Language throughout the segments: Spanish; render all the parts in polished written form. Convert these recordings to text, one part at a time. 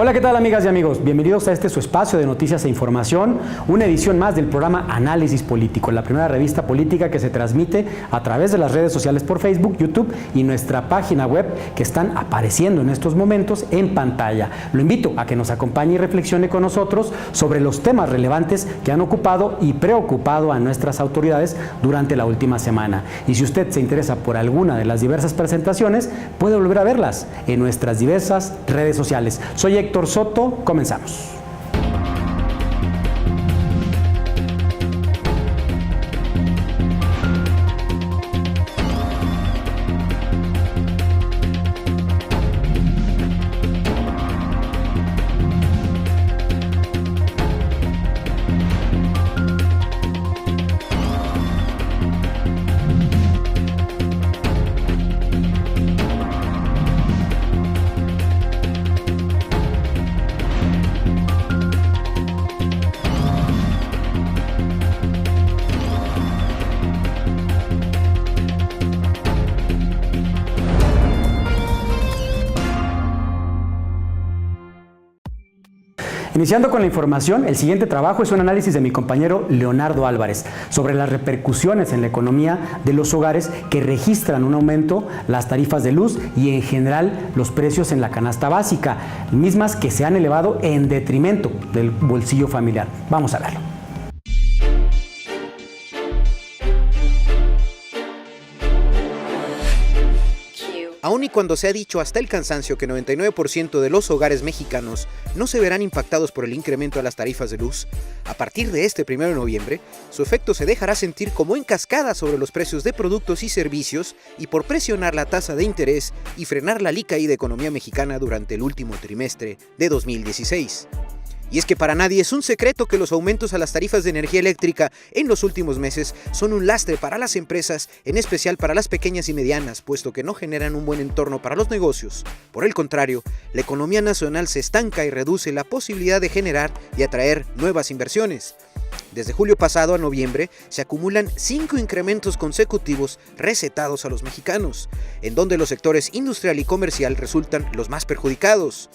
Hola, ¿qué tal, amigas y amigos? Bienvenidos a este su espacio de noticias e información, una edición más del programa Análisis Político, la primera revista política que se transmite a través de las redes sociales por Facebook, YouTube y nuestra página web que están apareciendo en estos momentos en pantalla. Lo invito a que nos acompañe y reflexione con nosotros sobre los temas relevantes que han ocupado y preocupado a nuestras autoridades durante la última semana. Y si usted se interesa por alguna de las diversas presentaciones, puede volver a verlas en nuestras diversas redes sociales. Soy Héctor Soto, comenzamos. Iniciando con la información, el siguiente trabajo es un análisis de mi compañero Leonardo Álvarez sobre las repercusiones en la economía de los hogares que registran un aumento las tarifas de luz y en general los precios en la canasta básica, mismas que se han elevado en detrimento del bolsillo familiar. Vamos a verlo. Aun y cuando se ha dicho hasta el cansancio que 99% de los hogares mexicanos no se verán impactados por el incremento de las tarifas de luz, a partir de este 1 de noviembre, su efecto se dejará sentir como en cascada sobre los precios de productos y servicios y por presionar la tasa de interés y frenar la alicaída economía mexicana durante el último trimestre de 2016. Y es que para nadie es un secreto que los aumentos a las tarifas de energía eléctrica en los últimos meses son un lastre para las empresas, en especial para las pequeñas y medianas, puesto que no generan un buen entorno para los negocios. Por el contrario, la economía nacional se estanca y reduce la posibilidad de generar y atraer nuevas inversiones. Desde julio pasado a noviembre se acumulan 5 incrementos consecutivos recetados a los mexicanos, en donde los sectores industrial y comercial resultan los más perjudicados.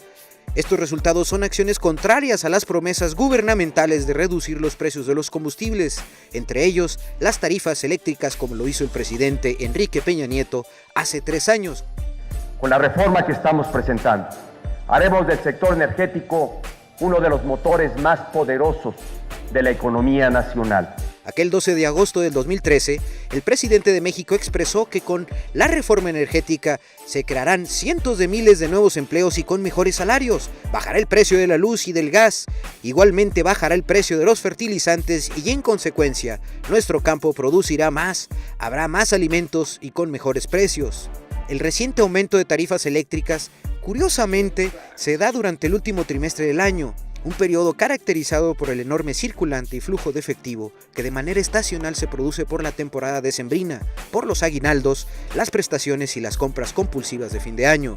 Estos resultados son acciones contrarias a las promesas gubernamentales de reducir los precios de los combustibles, entre ellos las tarifas eléctricas como lo hizo el presidente Enrique Peña Nieto hace 3 años. Con la reforma que estamos presentando, haremos del sector energético uno de los motores más poderosos de la economía nacional. Aquel 12 de agosto del 2013, el presidente de México expresó que con la reforma energética se crearán cientos de miles de nuevos empleos y con mejores salarios, bajará el precio de la luz y del gas, igualmente bajará el precio de los fertilizantes y en consecuencia nuestro campo producirá más, habrá más alimentos y con mejores precios. El reciente aumento de tarifas eléctricas, curiosamente, se da durante el último trimestre del año, un periodo caracterizado por el enorme circulante y flujo de efectivo que de manera estacional se produce por la temporada decembrina, por los aguinaldos, las prestaciones y las compras compulsivas de fin de año.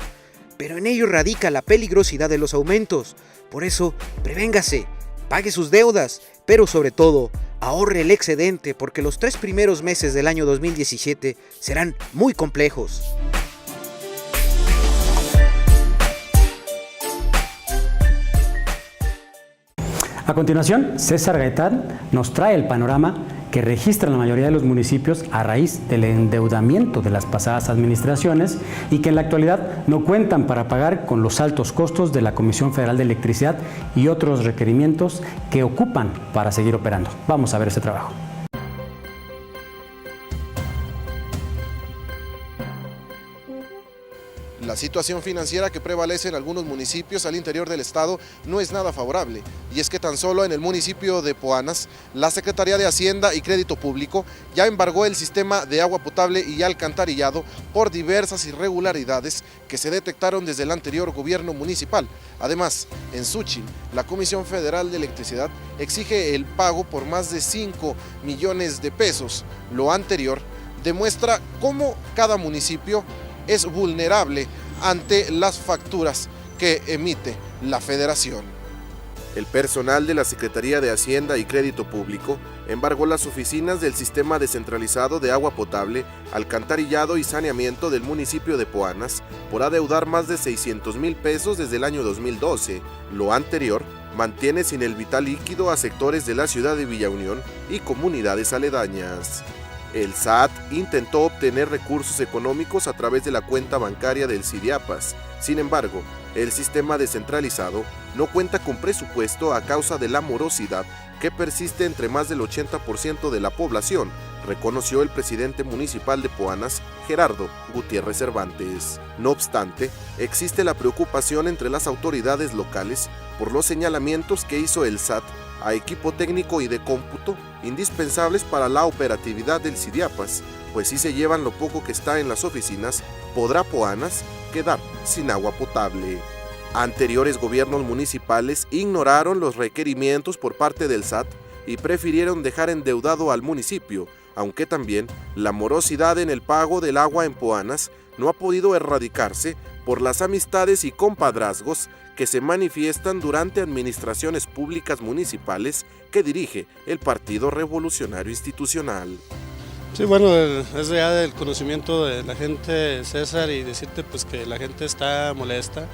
Pero en ello radica la peligrosidad de los aumentos. Por eso, prevéngase, pague sus deudas, pero sobre todo, ahorre el excedente porque los 3 primeros meses del año 2017 serán muy complejos. A continuación, César Gaitán nos trae el panorama que registran la mayoría de los municipios a raíz del endeudamiento de las pasadas administraciones y que en la actualidad no cuentan para pagar con los altos costos de la Comisión Federal de Electricidad y otros requerimientos que ocupan para seguir operando. Vamos a ver ese trabajo. La situación financiera que prevalece en algunos municipios al interior del estado no es nada favorable, y es que tan solo en el municipio de Poanas, la Secretaría de Hacienda y Crédito Público ya embargó el sistema de agua potable y alcantarillado por diversas irregularidades que se detectaron desde el anterior gobierno municipal. Además, en Xúchitl, la Comisión Federal de Electricidad exige el pago por más de 5 millones de pesos. Lo anterior demuestra cómo cada municipio es vulnerable ante las facturas que emite la Federación. El personal de la Secretaría de Hacienda y Crédito Público embargó las oficinas del Sistema Descentralizado de Agua Potable, Alcantarillado y Saneamiento del municipio de Poanas por adeudar más de 600,000 pesos desde el año 2012. Lo anterior mantiene sin el vital líquido a sectores de la ciudad de Villa Unión y comunidades aledañas. El SAT intentó obtener recursos económicos a través de la cuenta bancaria del Sidiapas. Sin embargo, el sistema descentralizado no cuenta con presupuesto a causa de la morosidad que persiste entre más del 80% de la población, reconoció el presidente municipal de Poanas, Gerardo Gutiérrez Cervantes. No obstante, existe la preocupación entre las autoridades locales por los señalamientos que hizo el SAT a equipo técnico y de cómputo indispensables para la operatividad del Sidiapas, pues si se llevan lo poco que está en las oficinas, podrá Poanas quedar sin agua potable. Anteriores gobiernos municipales ignoraron los requerimientos por parte del SAT y prefirieron dejar endeudado al municipio, aunque también la morosidad en el pago del agua en Poanas no ha podido erradicarse por las amistades y compadrazgos que se manifiestan durante administraciones públicas municipales que dirige el Partido Revolucionario Institucional. Sí, bueno, es ya del conocimiento de la gente, César, y decirte pues que la gente está molesta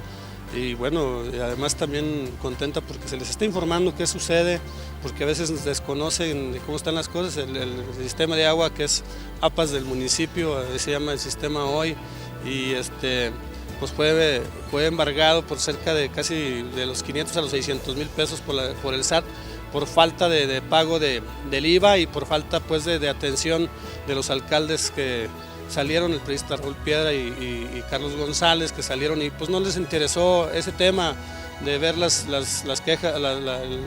y bueno, y además también contenta porque se les está informando qué sucede, porque a veces desconocen de cómo están las cosas. El sistema de agua que es APAS del municipio, se llama el sistema hoy, y pues fue embargado por cerca de casi de los 500 a los 600,000 pesos por el SAT, por falta de pago del IVA y por falta pues de atención de los alcaldes que salieron, el periodista Raúl Piedra y Carlos González, que salieron y pues no les interesó ese tema de ver las quejas,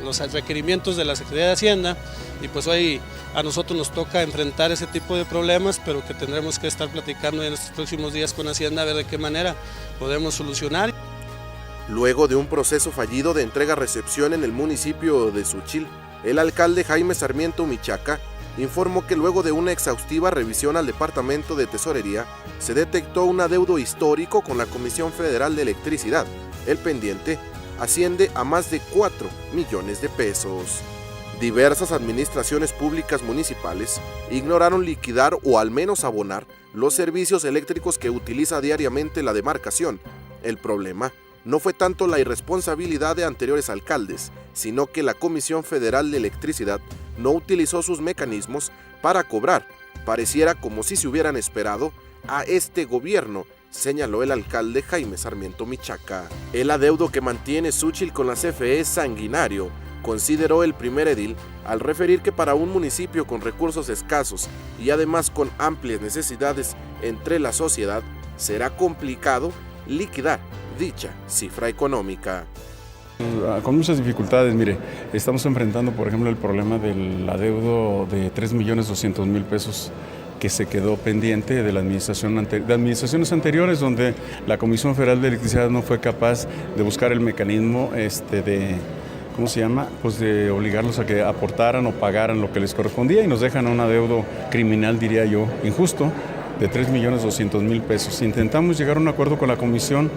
los requerimientos de la Secretaría de Hacienda, y pues hoy a nosotros nos toca enfrentar ese tipo de problemas, pero que tendremos que estar platicando en estos próximos días con Hacienda a ver de qué manera podemos solucionar. Luego de un proceso fallido de entrega-recepción en el municipio de Xúchitl, el alcalde Jaime Sarmiento Michaca informó que luego de una exhaustiva revisión al Departamento de Tesorería, se detectó un adeudo histórico con la Comisión Federal de Electricidad. El pendiente asciende a más de 4 millones de pesos. Diversas administraciones públicas municipales ignoraron liquidar o al menos abonar los servicios eléctricos que utiliza diariamente la demarcación. El problema no fue tanto la irresponsabilidad de anteriores alcaldes, sino que la Comisión Federal de Electricidad no utilizó sus mecanismos para cobrar. Pareciera como si se hubieran esperado a este gobierno, señaló el alcalde Jaime Sarmiento Michaca. El adeudo que mantiene Xúchitl con la CFE es sanguinario, consideró el primer edil al referir que para un municipio con recursos escasos y además con amplias necesidades entre la sociedad, será complicado liquidar dicha cifra económica. Con muchas dificultades, mire, estamos enfrentando por ejemplo el problema del adeudo de 3,200,000 pesos que se quedó pendiente de la de administraciones anteriores, donde la Comisión Federal de Electricidad no fue capaz de buscar el mecanismo pues de obligarlos a que aportaran o pagaran lo que les correspondía, y nos dejan un adeudo criminal, diría yo, injusto, de 3,200,000 pesos. Intentamos llegar a un acuerdo con la comisión,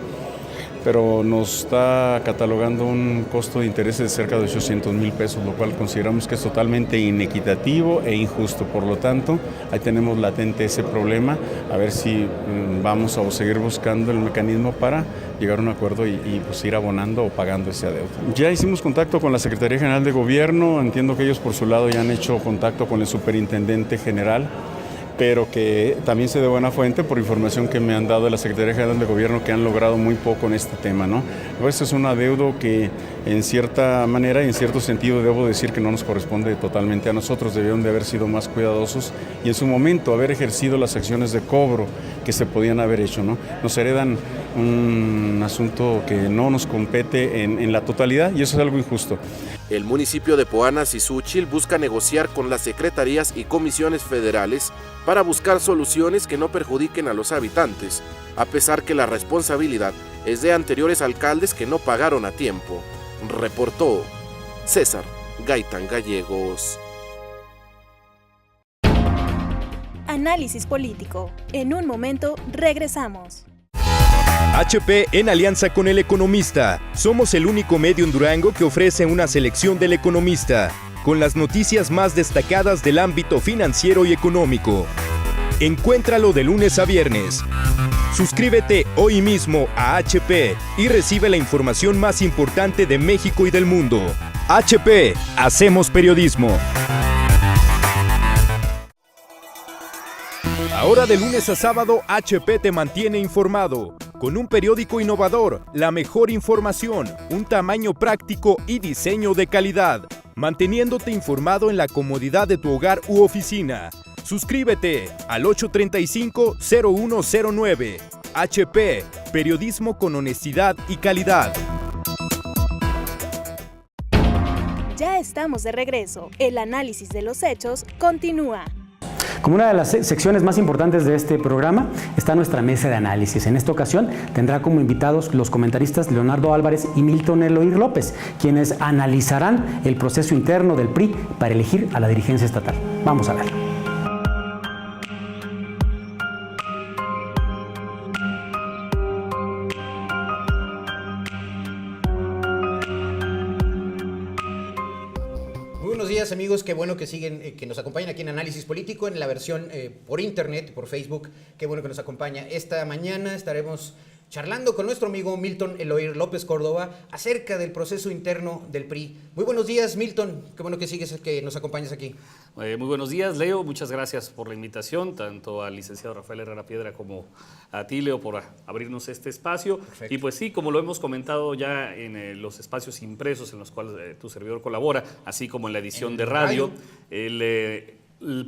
pero nos está catalogando un costo de interés de cerca de 800,000 pesos, lo cual consideramos que es totalmente inequitativo e injusto. Por lo tanto, ahí tenemos latente ese problema, a ver si vamos a seguir buscando el mecanismo para llegar a un acuerdo y pues ir abonando o pagando ese adeudo. Ya hicimos contacto con la Secretaría General de Gobierno, entiendo que ellos por su lado ya han hecho contacto con el Superintendente General, pero que también sé de buena fuente por información que me han dado de la Secretaría General de Gobierno que han logrado muy poco en este tema, ¿no? Este es un adeudo que en cierta manera y en cierto sentido debo decir que no nos corresponde totalmente a nosotros, debieron de haber sido más cuidadosos y en su momento haber ejercido las acciones de cobro que se podían haber hecho, ¿no? Nos heredan un asunto que no nos compete en la totalidad y eso es algo injusto. El municipio de Poanas y Xúchitl busca negociar con las secretarías y comisiones federales para buscar soluciones que no perjudiquen a los habitantes, a pesar que la responsabilidad es de anteriores alcaldes que no pagaron a tiempo, reportó César Gaitán Gallegos. Análisis político. En un momento regresamos. HP en alianza con El Economista. Somos el único medio en Durango que ofrece una selección del Economista, con las noticias más destacadas del ámbito financiero y económico. Encuéntralo de lunes a viernes. Suscríbete hoy mismo a HP y recibe la información más importante de México y del mundo. HP, hacemos periodismo. Ahora de lunes a sábado, HP te mantiene informado. Con un periódico innovador, la mejor información, un tamaño práctico y diseño de calidad, manteniéndote informado en la comodidad de tu hogar u oficina. Suscríbete al 835-0109. HP, periodismo con honestidad y calidad. Ya estamos de regreso. El análisis de los hechos continúa. Como una de las secciones más importantes de este programa está nuestra mesa de análisis. En esta ocasión tendrá como invitados los comentaristas Leonardo Álvarez y Milton Eloir López, quienes analizarán el proceso interno del PRI para elegir a la dirigencia estatal. Vamos a ver. Buenos días, amigos, qué bueno que siguen, que nos acompañan aquí en Análisis Político en la versión por internet, por Facebook. Qué bueno que nos acompaña. Esta mañana estaremos charlando con nuestro amigo Milton Eloir López Córdoba acerca del proceso interno del PRI. Muy buenos días, Milton, qué bueno que sigues, que nos acompañes aquí. Muy buenos días, Leo, muchas gracias por la invitación, tanto al licenciado Rafael Herrera Piedra como a ti, Leo, por abrirnos este espacio. Perfecto. Y pues sí, como lo hemos comentado ya en los espacios impresos en los cuales tu servidor colabora, así como en la edición de radio, el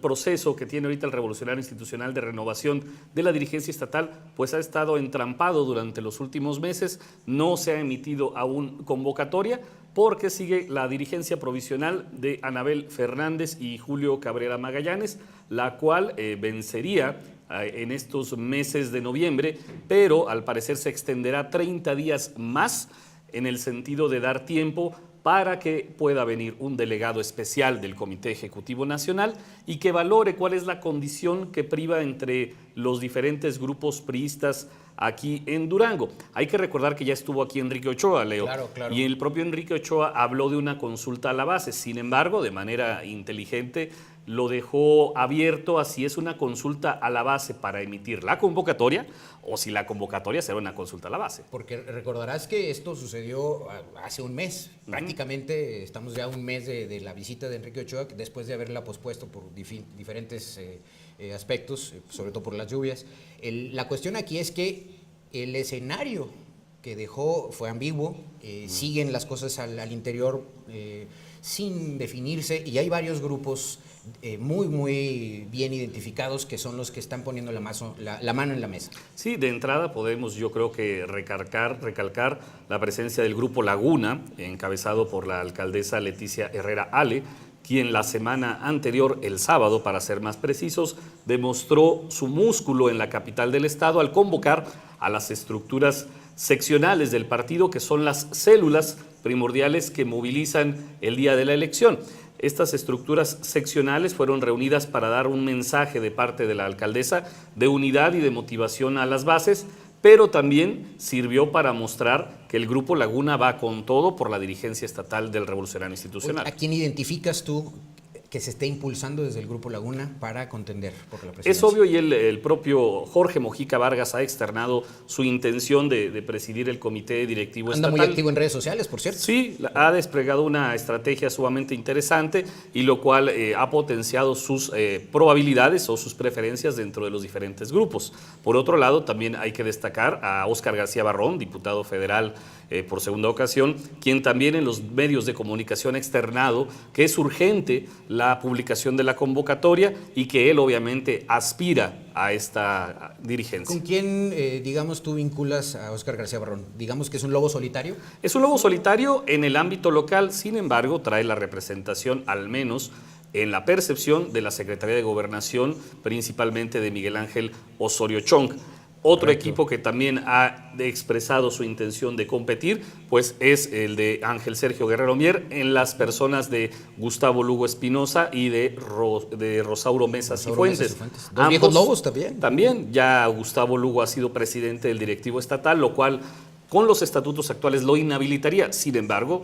proceso que tiene ahorita el Revolucionario Institucional de renovación de la dirigencia estatal, pues ha estado entrampado durante los últimos meses, no se ha emitido aún convocatoria, porque sigue la dirigencia provisional de Anabel Fernández y Julio Cabrera Magallanes, la cual vencería en estos meses de noviembre, pero al parecer se extenderá 30 días más en el sentido de dar tiempo para que pueda venir un delegado especial del Comité Ejecutivo Nacional y que valore cuál es la condición que priva entre los diferentes grupos priistas aquí en Durango. Hay que recordar que ya estuvo aquí Enrique Ochoa, Leo, claro. Y el propio Enrique Ochoa habló de una consulta a la base. Sin embargo, de manera inteligente, lo dejó abierto a si es una consulta a la base para emitir la convocatoria o si la convocatoria será una consulta a la base. Porque recordarás que esto sucedió hace un mes, prácticamente estamos ya a un mes de la visita de Enrique Ochoa, después de haberla pospuesto por diferentes aspectos, sobre todo por las lluvias. La cuestión aquí es que el escenario que dejó fue ambiguo, siguen las cosas al interior sin definirse y hay varios grupos muy bien identificados que son los que están poniendo la mano en la mesa. Sí, de entrada podemos yo creo que recalcar la presencia del Grupo Laguna, encabezado por la alcaldesa Leticia Herrera Ale, quien la semana anterior, el sábado para ser más precisos, demostró su músculo en la capital del estado al convocar a las estructuras seccionales del partido, que son las células primordiales que movilizan el día de la elección. Estas estructuras seccionales fueron reunidas para dar un mensaje de parte de la alcaldesa de unidad y de motivación a las bases, pero también sirvió para mostrar que el Grupo Laguna va con todo por la dirigencia estatal del Revolucionario Institucional. ¿A quién identificas tú que se esté impulsando desde el Grupo Laguna para contender por la presidencia? Es obvio, y el propio Jorge Mojica Vargas ha externado su intención de presidir el comité directivo estatal. Anda muy activo en redes sociales, por cierto. Sí, ha desplegado una estrategia sumamente interesante y lo cual ha potenciado sus probabilidades o sus preferencias dentro de los diferentes grupos. Por otro lado, también hay que destacar a Óscar García Barrón, diputado federal por segunda ocasión, quien también en los medios de comunicación ha externado que es urgente la publicación de la convocatoria y que él obviamente aspira a esta dirigencia. ¿Con quién, digamos, tú vinculas a Óscar García Barrón? ¿Digamos que es un lobo solitario? Es un lobo solitario en el ámbito local, sin embargo, trae la representación, al menos en la percepción de la Secretaría de Gobernación, principalmente de Miguel Ángel Osorio Chong. Otro equipo que también ha expresado su intención de competir, pues es el de Ángel Sergio Guerrero Mier, en las personas de Gustavo Lugo Espinosa y de Rosauro Mesa Cifuentes. Dos viejos lobos también. También, ya Gustavo Lugo ha sido presidente del directivo estatal, lo cual con los estatutos actuales lo inhabilitaría. Sin embargo,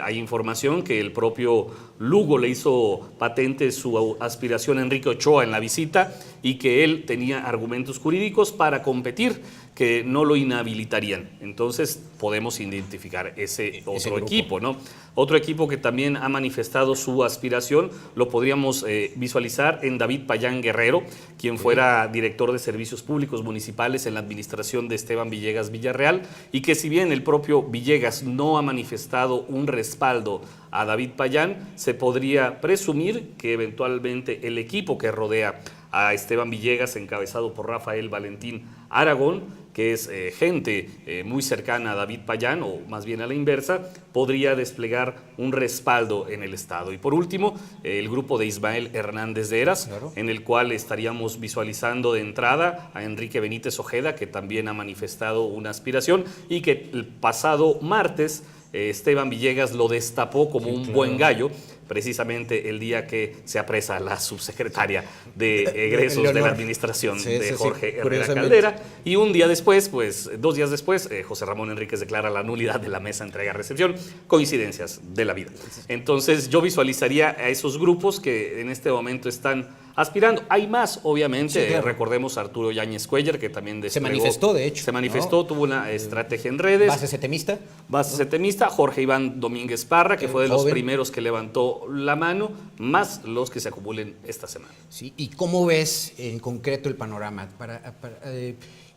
hay información que el propio Lugo le hizo patente su aspiración a Enrique Ochoa en la visita y que él tenía argumentos jurídicos para competir que no lo inhabilitarían. Entonces podemos identificar ese otro equipo, ¿no? Otro equipo que también ha manifestado su aspiración lo podríamos visualizar en David Payán Guerrero, quien fuera director de Servicios Públicos Municipales en la administración de Esteban Villegas Villarreal, y que si bien el propio Villegas no ha manifestado un respaldo a David Payán, se podría presumir que eventualmente el equipo que rodea a Esteban Villegas, encabezado por Rafael Valentín Aragón, que es gente muy cercana a David Payán, o más bien a la inversa, podría desplegar un respaldo en el Estado. Y por último, el grupo de Ismael Hernández de Heras, claro, en el cual estaríamos visualizando de entrada a Enrique Benítez Ojeda, que también ha manifestado una aspiración y que el pasado martes Esteban Villegas lo destapó como un buen gallo, precisamente el día que se apresa la subsecretaria de egresos de la administración de Jorge Herrera Caldera, y un día después, pues 2 días después, José Ramón Enríquez declara la nulidad de la mesa entrega-recepción, coincidencias de la vida. Entonces yo visualizaría a esos grupos que en este momento están aspirando. Hay más, obviamente, sí, claro. Recordemos a Arturo Yáñez Cuellar, que también desplegó, se manifestó, de hecho. Se manifestó, ¿no? Tuvo una estrategia en redes. Base setemista. Base setemista. Jorge Iván Domínguez Parra, que fue de los primeros que levantó la mano, más los que se acumulen esta semana. Sí, ¿y cómo ves en concreto el panorama?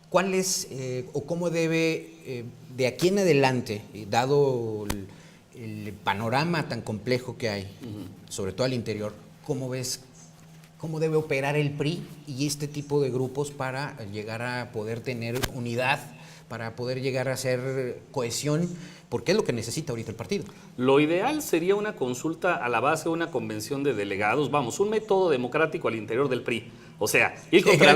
¿Cuál es o cómo debe, de aquí en adelante, dado el panorama tan complejo que hay, sobre todo al interior, cómo ves, cómo debe operar el PRI y este tipo de grupos para llegar a poder tener unidad, para poder llegar a hacer cohesión, porque es lo que necesita ahorita el partido? Lo ideal sería una consulta a la base de una convención de delegados, vamos, un método democrático al interior del PRI. O sea, ir contra,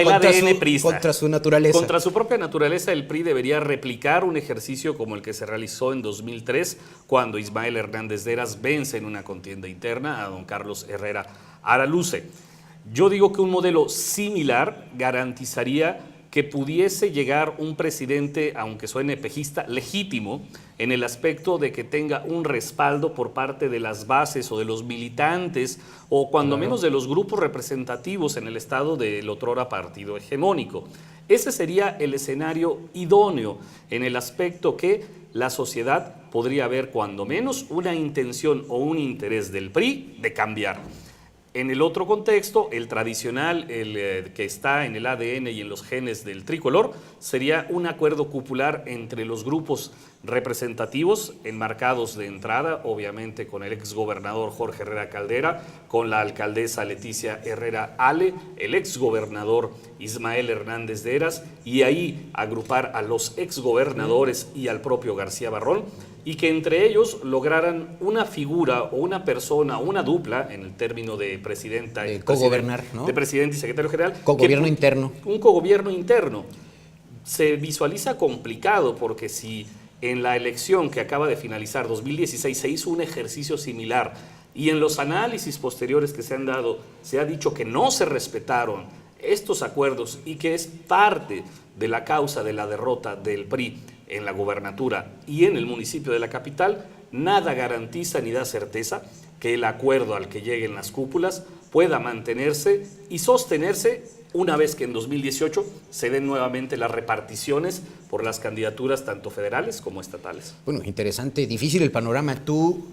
el ADN priista. Contra su naturaleza. Contra su propia naturaleza, el PRI debería replicar un ejercicio como el que se realizó en 2003, cuando Ismael Hernández de Heras vence en una contienda interna a don Carlos Herrera Araluce. Yo digo que un modelo similar garantizaría que pudiese llegar un presidente, aunque suene pejista, legítimo, en el aspecto de que tenga un respaldo por parte de las bases o de los militantes, o cuando menos de los grupos representativos en el estado del otrora partido hegemónico. Ese sería el escenario idóneo, en el aspecto que la sociedad podría ver cuando menos una intención o un interés del PRI de cambiar. En el otro contexto, el tradicional, el que está en el ADN y en los genes del tricolor, sería un acuerdo cupular entre los grupos representativos, enmarcados de entrada, obviamente con el exgobernador Jorge Herrera Caldera, con la alcaldesa Leticia Herrera Ale, el exgobernador Ismael Hernández de Heras, y ahí agrupar a los exgobernadores y al propio García Barrón, y que entre ellos lograran una figura o una persona o una dupla, en el término de presidenta y cogobernar, ¿no? De presidente y secretario general. Cogobierno interno. Un cogobierno interno. Se visualiza complicado porque si en la elección que acaba de finalizar, 2016, se hizo un ejercicio similar y en los análisis posteriores que se han dado, se ha dicho que no se respetaron estos acuerdos y que es parte de la causa de la derrota del PRI en la gubernatura y en el municipio de la capital, nada garantiza ni da certeza que el acuerdo al que lleguen las cúpulas pueda mantenerse y sostenerse una vez que en 2018 se den nuevamente las reparticiones por las candidaturas tanto federales como estatales. Bueno, interesante, difícil el panorama. Tú,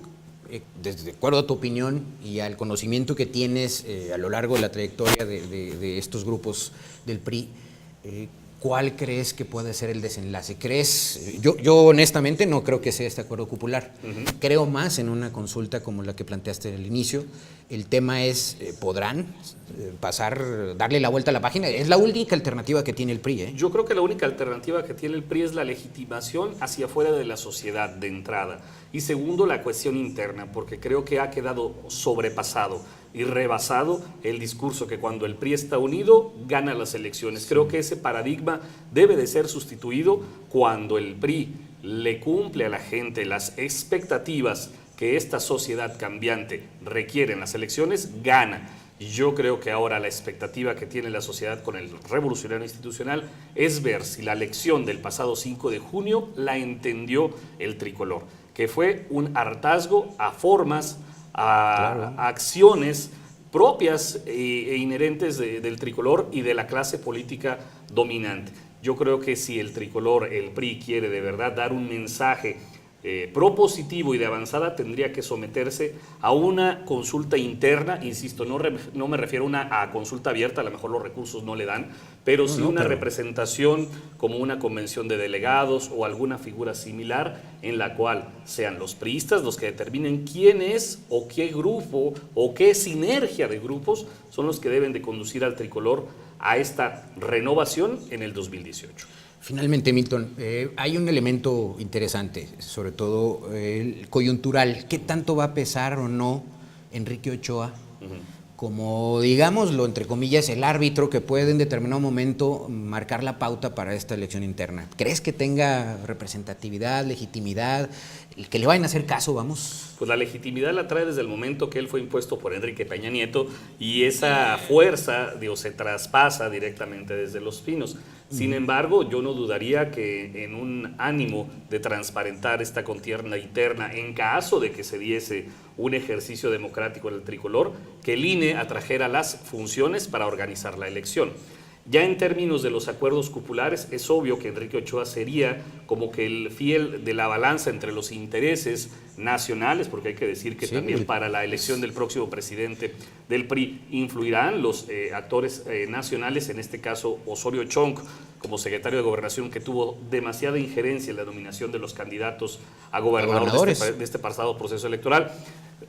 de acuerdo a tu opinión y al conocimiento que tienes a lo largo de la trayectoria de estos grupos del PRI, ¿cuál crees que puede ser el desenlace? ¿Crees? Yo honestamente no creo que sea este acuerdo cupular. Creo más en una consulta como la que planteaste al inicio. El tema es, ¿podrán pasar, darle la vuelta a la página? Es la única alternativa que tiene el PRI, ¿eh? Yo creo que la única alternativa que tiene el PRI es la legitimación hacia afuera de la sociedad de entrada. Y segundo, la cuestión interna, porque creo que ha quedado sobrepasado. y rebasado el discurso que cuando el PRI está unido, gana las elecciones. Creo que ese paradigma debe de ser sustituido cuando el PRI le cumple a la gente las expectativas que esta sociedad cambiante requiere en las elecciones, gana. Yo creo que ahora la expectativa que tiene la sociedad con el revolucionario institucional es ver si la elección del pasado 5 de junio la entendió el tricolor, que fue un hartazgo a formas, a acciones propias e inherentes del tricolor y de la clase política dominante. Yo creo que si el tricolor, el PRI, quiere de verdad dar un mensaje propositivo y de avanzada, tendría que someterse a una consulta interna, insisto, no me refiero a consulta abierta, a lo mejor los recursos no le dan, pero sí una representación como una convención de delegados o alguna figura similar en la cual sean los priistas los que determinen quién es o qué grupo o qué sinergia de grupos son los que deben de conducir al tricolor a esta renovación en el 2018. Finalmente, Milton, hay un elemento interesante, sobre todo el coyuntural. ¿Qué tanto va a pesar o no Enrique Ochoa como, digámoslo, entre comillas, el árbitro que puede en determinado momento marcar la pauta para esta elección interna? ¿Crees que tenga representatividad, legitimidad, que le vayan a hacer caso, vamos? Pues la legitimidad la trae desde el momento que él fue impuesto por Enrique Peña Nieto y esa fuerza, se traspasa directamente desde Los Pinos. Sin embargo, yo no dudaría que en un ánimo de transparentar esta contienda interna, en caso de que se diese un ejercicio democrático en el tricolor, que el INE atrajera las funciones para organizar la elección. Ya en términos de los acuerdos cupulares, es obvio que Enrique Ochoa sería como que el fiel de la balanza entre los intereses nacionales, porque hay que decir que también para la elección del próximo presidente del PRI influirán los actores nacionales, en este caso Osorio Chong, como secretario de Gobernación, que tuvo demasiada injerencia en la nominación de los candidatos a gobernador de este pasado proceso electoral.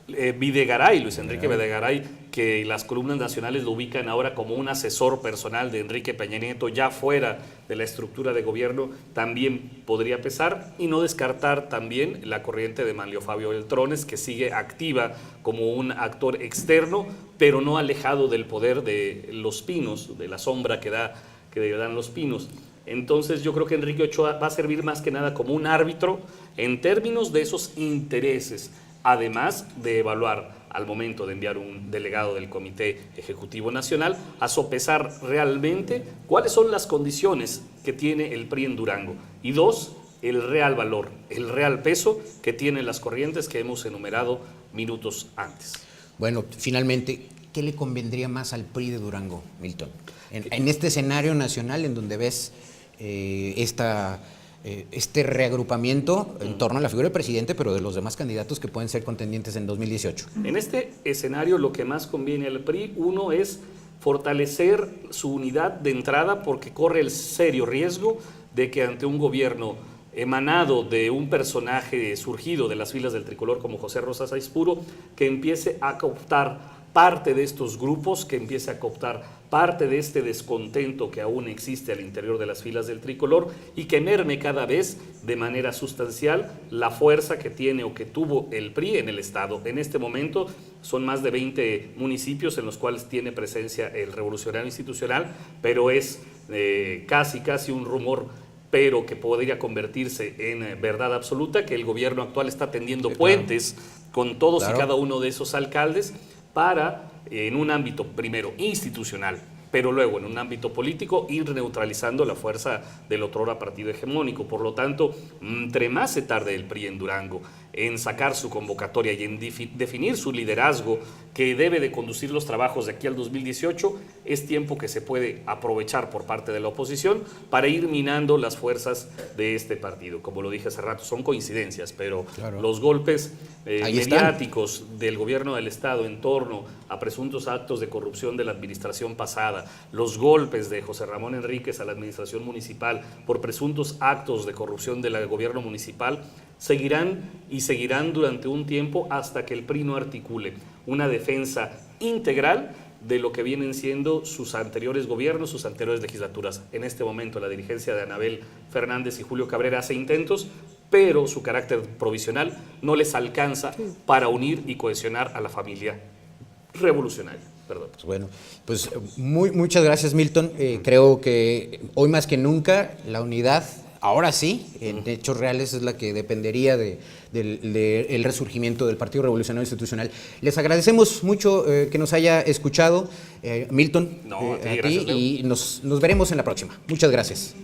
Videgaray, Luis Enrique Videgaray, que las columnas nacionales lo ubican ahora como un asesor personal de Enrique Peña Nieto, ya fuera de la estructura de gobierno, también podría pesar, y no descartar también la corriente de Manlio Fabio Beltrones, que sigue activa como un actor externo, pero no alejado del poder de Los Pinos, de la sombra que dan Los Pinos. Entonces yo creo que Enrique Ochoa va a servir más que nada como un árbitro en términos de esos intereses, además de evaluar al momento de enviar un delegado del Comité Ejecutivo Nacional a sopesar realmente cuáles son las condiciones que tiene el PRI en Durango y dos, el real valor, el real peso que tienen las corrientes que hemos enumerado minutos antes. Bueno, finalmente, ¿qué le convendría más al PRI de Durango, Milton? En este escenario nacional en donde ves este reagrupamiento en torno a la figura del presidente, pero de los demás candidatos que pueden ser contendientes en 2018. En este escenario lo que más conviene al PRI, uno, es fortalecer su unidad de entrada, porque corre el serio riesgo de que ante un gobierno emanado de un personaje surgido de las filas del tricolor como José Rosas Aispuro, que empiece a cooptar parte de estos grupos, que empiece a cooptar parte de este descontento que aún existe al interior de las filas del tricolor y que merme cada vez de manera sustancial la fuerza que tiene o que tuvo el PRI en el Estado. En este momento son más de 20 municipios en los cuales tiene presencia el revolucionario institucional, pero es casi un rumor, pero que podría convertirse en verdad absoluta, que el gobierno actual está tendiendo puentes con todos y cada uno de esos alcaldes para, en un ámbito primero institucional, pero luego en un ámbito político, ir neutralizando la fuerza del otrora partido hegemónico. Por lo tanto, entre más se tarde el PRI en Durango en sacar su convocatoria y en definir su liderazgo que debe de conducir los trabajos de aquí al 2018, es tiempo que se puede aprovechar por parte de la oposición para ir minando las fuerzas de este partido. Como lo dije hace rato, son coincidencias, pero los golpes mediáticos del gobierno del Estado en torno a presuntos actos de corrupción de la administración pasada, los golpes de José Ramón Enríquez a la administración municipal por presuntos actos de corrupción del gobierno municipal, seguirán durante un tiempo hasta que el PRI no articule una defensa integral de lo que vienen siendo sus anteriores gobiernos, sus anteriores legislaturas. En este momento la dirigencia de Anabel Fernández y Julio Cabrera hace intentos, pero su carácter provisional no les alcanza para unir y cohesionar a la familia revolucionario. Perdón. Pues bueno, pues muchas gracias, Milton. Creo que hoy más que nunca la unidad, ahora sí, en hechos reales, es la que dependería del resurgimiento del Partido Revolucionario Institucional. Les agradecemos mucho que nos haya escuchado, Milton, a ti, y nos veremos en la próxima. Muchas gracias.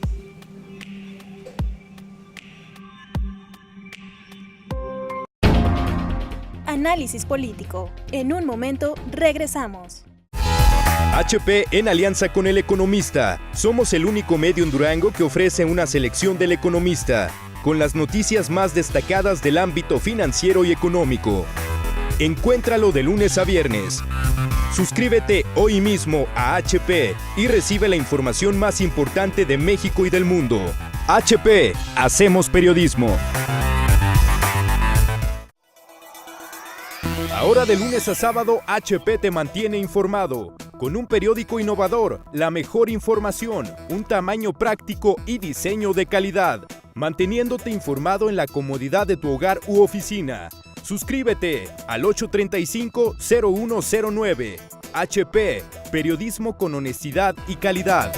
Análisis político. En un momento regresamos. HP en alianza con El Economista. Somos el único medio en Durango que ofrece una selección del Economista, con las noticias más destacadas del ámbito financiero y económico. Encuéntralo de lunes a viernes. Suscríbete hoy mismo a HP y recibe la información más importante de México y del mundo. HP, hacemos periodismo. Ahora de lunes a sábado, HP te mantiene informado, con un periódico innovador, la mejor información, un tamaño práctico y diseño de calidad, manteniéndote informado en la comodidad de tu hogar u oficina. Suscríbete al 835-0109. HP, periodismo con honestidad y calidad.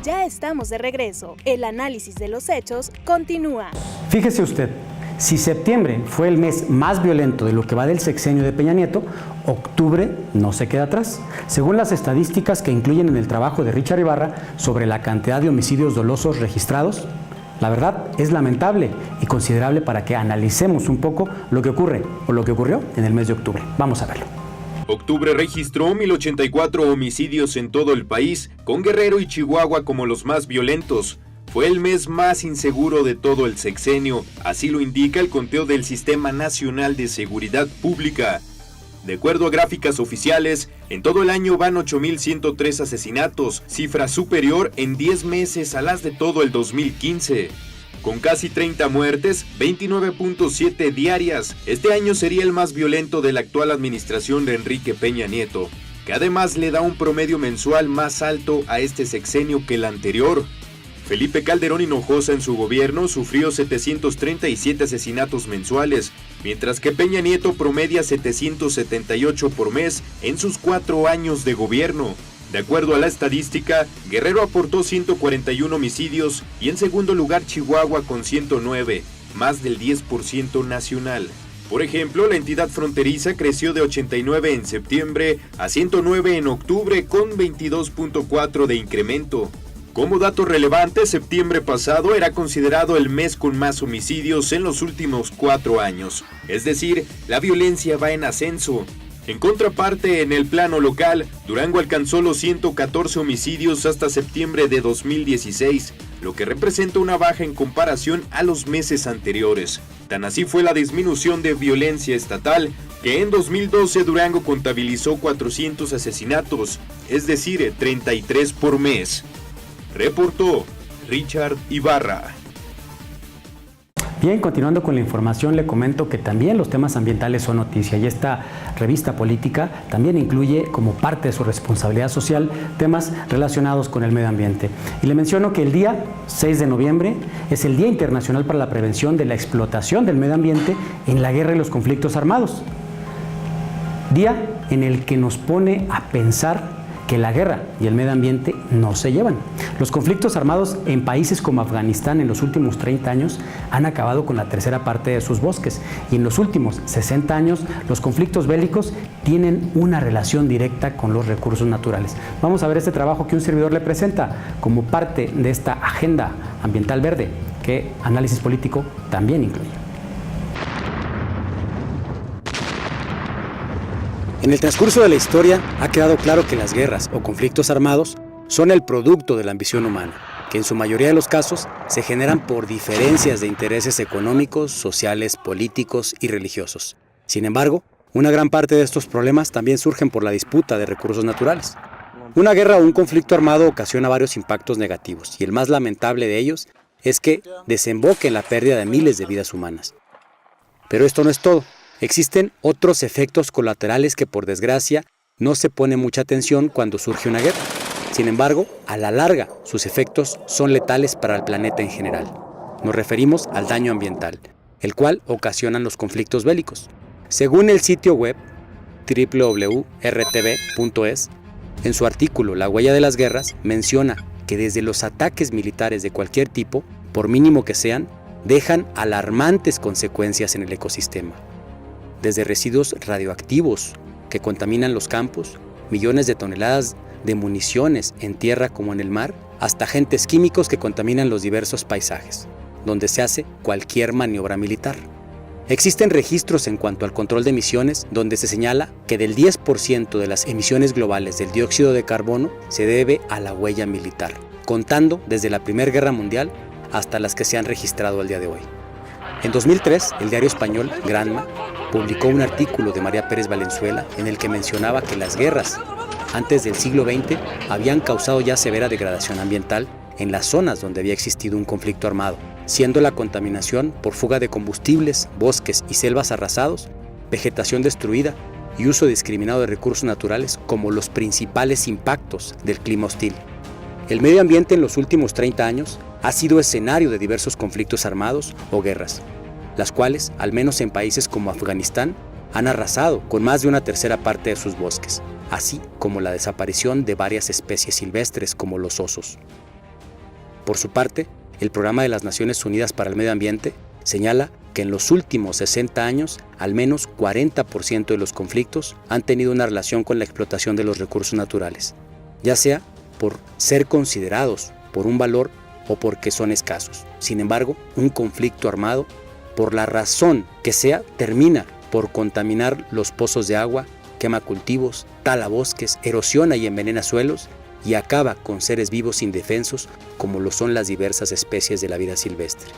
Ya estamos de regreso. El análisis de los hechos continúa. Fíjese usted. Si septiembre fue el mes más violento de lo que va del sexenio de Peña Nieto, octubre no se queda atrás. Según las estadísticas que incluyen en el trabajo de Richard Ibarra sobre la cantidad de homicidios dolosos registrados, la verdad es lamentable y considerable para que analicemos un poco lo que ocurre o lo que ocurrió en el mes de octubre. Vamos a verlo. Octubre registró 1,084 homicidios en todo el país, con Guerrero y Chihuahua como los más violentos. Fue el mes más inseguro de todo el sexenio, así lo indica el conteo del Sistema Nacional de Seguridad Pública. De acuerdo a gráficas oficiales, en todo el año van 8,103 asesinatos, cifra superior en 10 meses a las de todo el 2015. Con casi 30 muertes, 29.7 diarias, este año sería el más violento de la actual administración de Enrique Peña Nieto, que además le da un promedio mensual más alto a este sexenio que el anterior. Felipe Calderón Hinojosa en su gobierno sufrió 737 asesinatos mensuales, mientras que Peña Nieto promedia 778 por mes en sus 4 años de gobierno. De acuerdo a la estadística, Guerrero aportó 141 homicidios y en segundo lugar Chihuahua con 109, más del 10% nacional. Por ejemplo, la entidad fronteriza creció de 89 en septiembre a 109 en octubre con 22.4 de incremento. Como dato relevante, septiembre pasado era considerado el mes con más homicidios en los últimos 4 años. Es decir, la violencia va en ascenso. En contraparte, en el plano local, Durango alcanzó los 114 homicidios hasta septiembre de 2016, lo que representa una baja en comparación a los meses anteriores. Tan así fue la disminución de violencia estatal, que en 2012 Durango contabilizó 400 asesinatos, es decir, 33 por mes. Reportó Richard Ibarra. Bien, continuando con la información, le comento que también los temas ambientales son noticia y esta revista política también incluye como parte de su responsabilidad social temas relacionados con el medio ambiente. Y le menciono que el día 6 de noviembre es el Día Internacional para la Prevención de la Explotación del Medio Ambiente en la Guerra y los Conflictos Armados. Día en el que nos pone a pensar que la guerra y el medio ambiente no se llevan. Los conflictos armados en países como Afganistán en los últimos 30 años han acabado con la tercera parte de sus bosques y en los últimos 60 años los conflictos bélicos tienen una relación directa con los recursos naturales. Vamos a ver este trabajo que un servidor le presenta como parte de esta agenda ambiental verde que Análisis Político también incluye. En el transcurso de la historia ha quedado claro que las guerras o conflictos armados son el producto de la ambición humana, que en su mayoría de los casos se generan por diferencias de intereses económicos, sociales, políticos y religiosos. Sin embargo, una gran parte de estos problemas también surgen por la disputa de recursos naturales. Una guerra o un conflicto armado ocasiona varios impactos negativos y el más lamentable de ellos es que desemboque en la pérdida de miles de vidas humanas. Pero esto no es todo. Existen otros efectos colaterales que por desgracia no se pone mucha atención cuando surge una guerra. Sin embargo, a la larga, sus efectos son letales para el planeta en general. Nos referimos al daño ambiental, el cual ocasionan los conflictos bélicos. Según el sitio web www.rtv.es, en su artículo La huella de las guerras, menciona que desde los ataques militares de cualquier tipo, por mínimo que sean, dejan alarmantes consecuencias en el ecosistema. Desde residuos radioactivos que contaminan los campos, millones de toneladas de municiones en tierra como en el mar, hasta agentes químicos que contaminan los diversos paisajes, donde se hace cualquier maniobra militar. Existen registros en cuanto al control de emisiones donde se señala que del 10% de las emisiones globales del dióxido de carbono se debe a la huella militar, contando desde la Primera Guerra Mundial hasta las que se han registrado al día de hoy. En 2003, el diario español Granma publicó un artículo de María Pérez Valenzuela en el que mencionaba que las guerras antes del siglo XX habían causado ya severa degradación ambiental en las zonas donde había existido un conflicto armado, siendo la contaminación por fuga de combustibles, bosques y selvas arrasados, vegetación destruida y uso indiscriminado de recursos naturales como los principales impactos del clima hostil. El medio ambiente en los últimos 30 años ha sido escenario de diversos conflictos armados o guerras, las cuales, al menos en países como Afganistán, han arrasado con más de una tercera parte de sus bosques, así como la desaparición de varias especies silvestres como los osos. Por su parte, el Programa de las Naciones Unidas para el Medio Ambiente señala que en los últimos 60 años, al menos 40% de los conflictos han tenido una relación con la explotación de los recursos naturales, ya sea por ser considerados por un valor o porque son escasos. Sin embargo, un conflicto armado, por la razón que sea, termina por contaminar los pozos de agua, quema cultivos, tala bosques, erosiona y envenena suelos y acaba con seres vivos indefensos como lo son las diversas especies de la vida silvestre.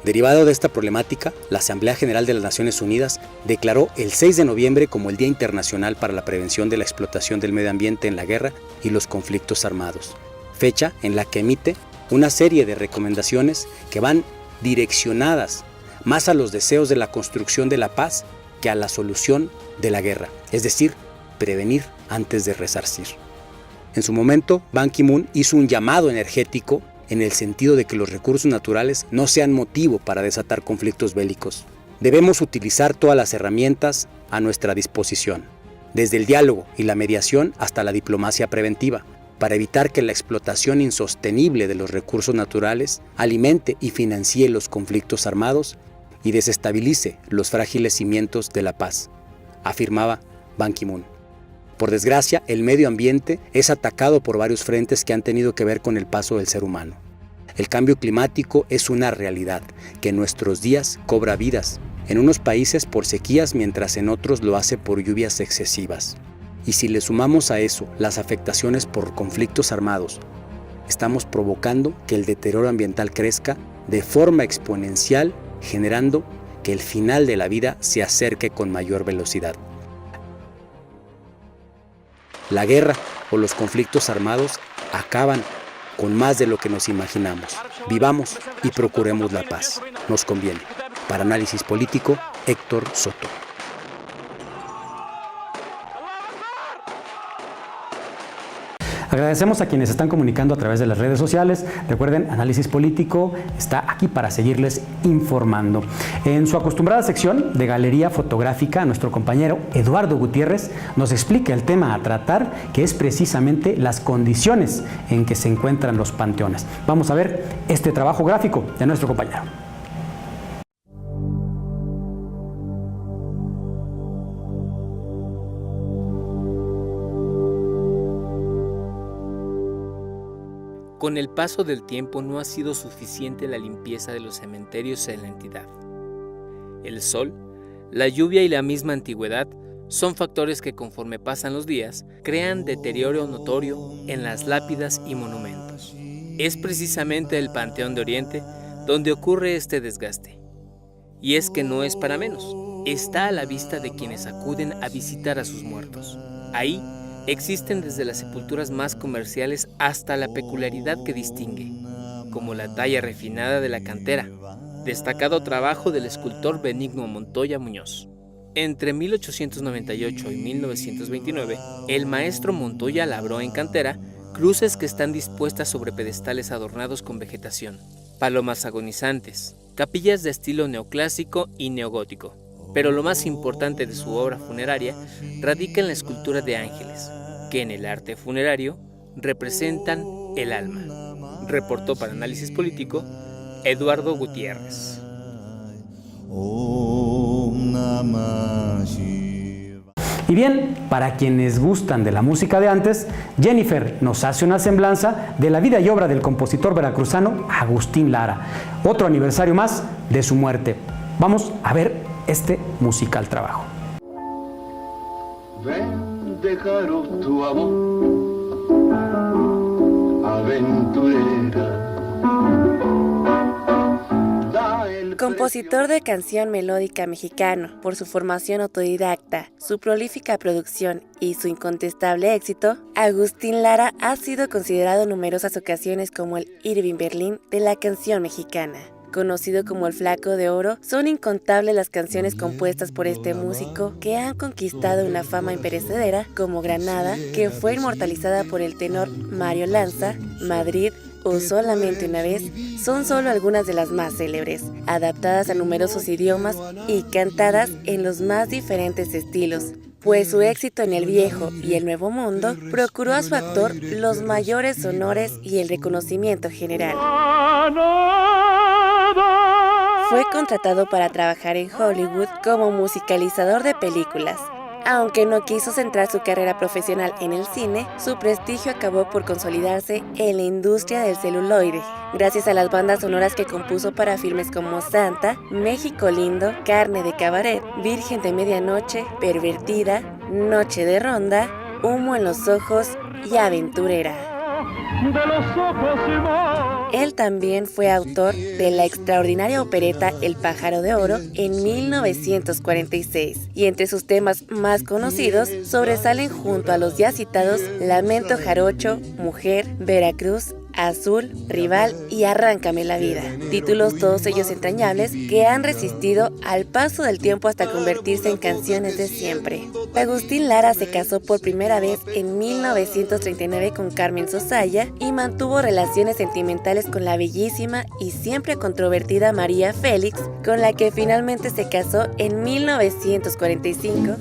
Derivado de esta problemática, la Asamblea General de las Naciones Unidas declaró el 6 de noviembre como el Día Internacional para la Prevención de la Explotación del Medio Ambiente en la Guerra y los Conflictos Armados, fecha en la que emite una serie de recomendaciones que van direccionadas más a los deseos de la construcción de la paz que a la solución de la guerra, es decir, prevenir antes de resarcir. En su momento, Ban Ki-moon hizo un llamado energético en el sentido de que los recursos naturales no sean motivo para desatar conflictos bélicos. Debemos utilizar todas las herramientas a nuestra disposición, desde el diálogo y la mediación hasta la diplomacia preventiva, para evitar que la explotación insostenible de los recursos naturales alimente y financie los conflictos armados y desestabilice los frágiles cimientos de la paz, afirmaba Ban Ki-moon. Por desgracia, el medio ambiente es atacado por varios frentes que han tenido que ver con el paso del ser humano. El cambio climático es una realidad que en nuestros días cobra vidas, en unos países por sequías mientras en otros lo hace por lluvias excesivas. Y si le sumamos a eso las afectaciones por conflictos armados, estamos provocando que el deterioro ambiental crezca de forma exponencial, generando que el final de la vida se acerque con mayor velocidad. La guerra o los conflictos armados acaban con más de lo que nos imaginamos. Vivamos y procuremos la paz. Nos conviene. Para Análisis Político, Héctor Soto. Agradecemos a quienes están comunicando a través de las redes sociales. Recuerden, Análisis Político está aquí para seguirles informando. En su acostumbrada sección de Galería Fotográfica, nuestro compañero Eduardo Gutiérrez nos explica el tema a tratar, que es precisamente las condiciones en que se encuentran los panteones. Vamos a ver este trabajo gráfico de nuestro compañero. Con el paso del tiempo no ha sido suficiente la limpieza de los cementerios en la entidad. El sol, la lluvia y la misma antigüedad son factores que conforme pasan los días crean deterioro notorio en las lápidas y monumentos. Es precisamente el Panteón de Oriente donde ocurre este desgaste. Y es que no es para menos, está a la vista de quienes acuden a visitar a sus muertos. Ahí existen desde las sepulturas más comerciales hasta la peculiaridad que distingue, como la talla refinada de la cantera, destacado trabajo del escultor Benigno Montoya Muñoz. Entre 1898 y 1929, el maestro Montoya labró en cantera cruces que están dispuestas sobre pedestales adornados con vegetación, palomas agonizantes, capillas de estilo neoclásico y neogótico, Pero lo más importante de su obra funeraria radica en la escultura de ángeles, que en el arte funerario representan el alma. Reportó para Análisis Político Eduardo Gutiérrez. Y bien, para quienes gustan de la música de antes, Jennifer nos hace una semblanza de la vida y obra del compositor veracruzano Agustín Lara. Otro aniversario más de su muerte. Vamos a ver este musical trabajo. Ven, dejaros tu amor, aventurera. Compositor de canción melódica mexicano, por su formación autodidacta, su prolífica producción y su incontestable éxito, Agustín Lara ha sido considerado en numerosas ocasiones como el Irving Berlin de la canción mexicana. Conocido como el Flaco de Oro, son incontables las canciones compuestas por este músico que han conquistado una fama imperecedera, como Granada, que fue inmortalizada por el tenor Mario Lanza, Madrid o Solamente una vez, son solo algunas de las más célebres, adaptadas a numerosos idiomas y cantadas en los más diferentes estilos, pues su éxito en el Viejo y el Nuevo Mundo procuró a su actor los mayores honores y el reconocimiento general. Fue contratado para trabajar en Hollywood como musicalizador de películas. Aunque no quiso centrar su carrera profesional en el cine, su prestigio acabó por consolidarse en la industria del celuloide, gracias a las bandas sonoras que compuso para filmes como Santa, México Lindo, Carne de Cabaret, Virgen de Medianoche, Pervertida, Noche de Ronda, Humo en los Ojos y Aventurera. Él también fue autor de la extraordinaria opereta El Pájaro de Oro en 1946, y entre sus temas más conocidos sobresalen junto a los ya citados Lamento Jarocho, Mujer, Veracruz, Azul, Rival y Arráncame la Vida, títulos todos ellos entrañables que han resistido al paso del tiempo hasta convertirse en canciones de siempre. Agustín Lara se casó por primera vez en 1939 con Carmen Sosaya y mantuvo relaciones sentimentales con la bellísima y siempre controvertida María Félix, con la que finalmente se casó en 1945.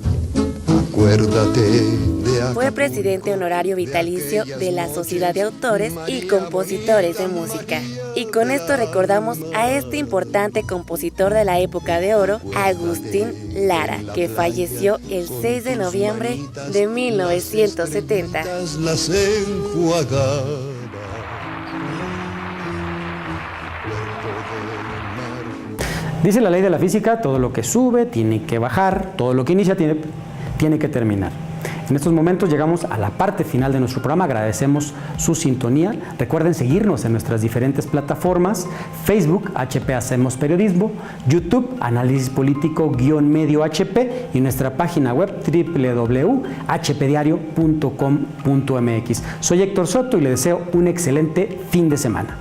Fue presidente honorario vitalicio de la Sociedad de Autores y Compositores de Música. Y con esto recordamos a este importante compositor de la época de oro, Agustín Lara, que falleció el 6 de noviembre de 1970. Dice la ley de la física, todo lo que sube tiene que bajar, todo lo que inicia tiene que terminar. En estos momentos llegamos a la parte final de nuestro programa. Agradecemos su sintonía. Recuerden seguirnos en nuestras diferentes plataformas: Facebook, HP Hacemos Periodismo; YouTube, Análisis Político-Medio HP; y nuestra página web www.hpdiario.com.mx. Soy Héctor Soto y le deseo un excelente fin de semana.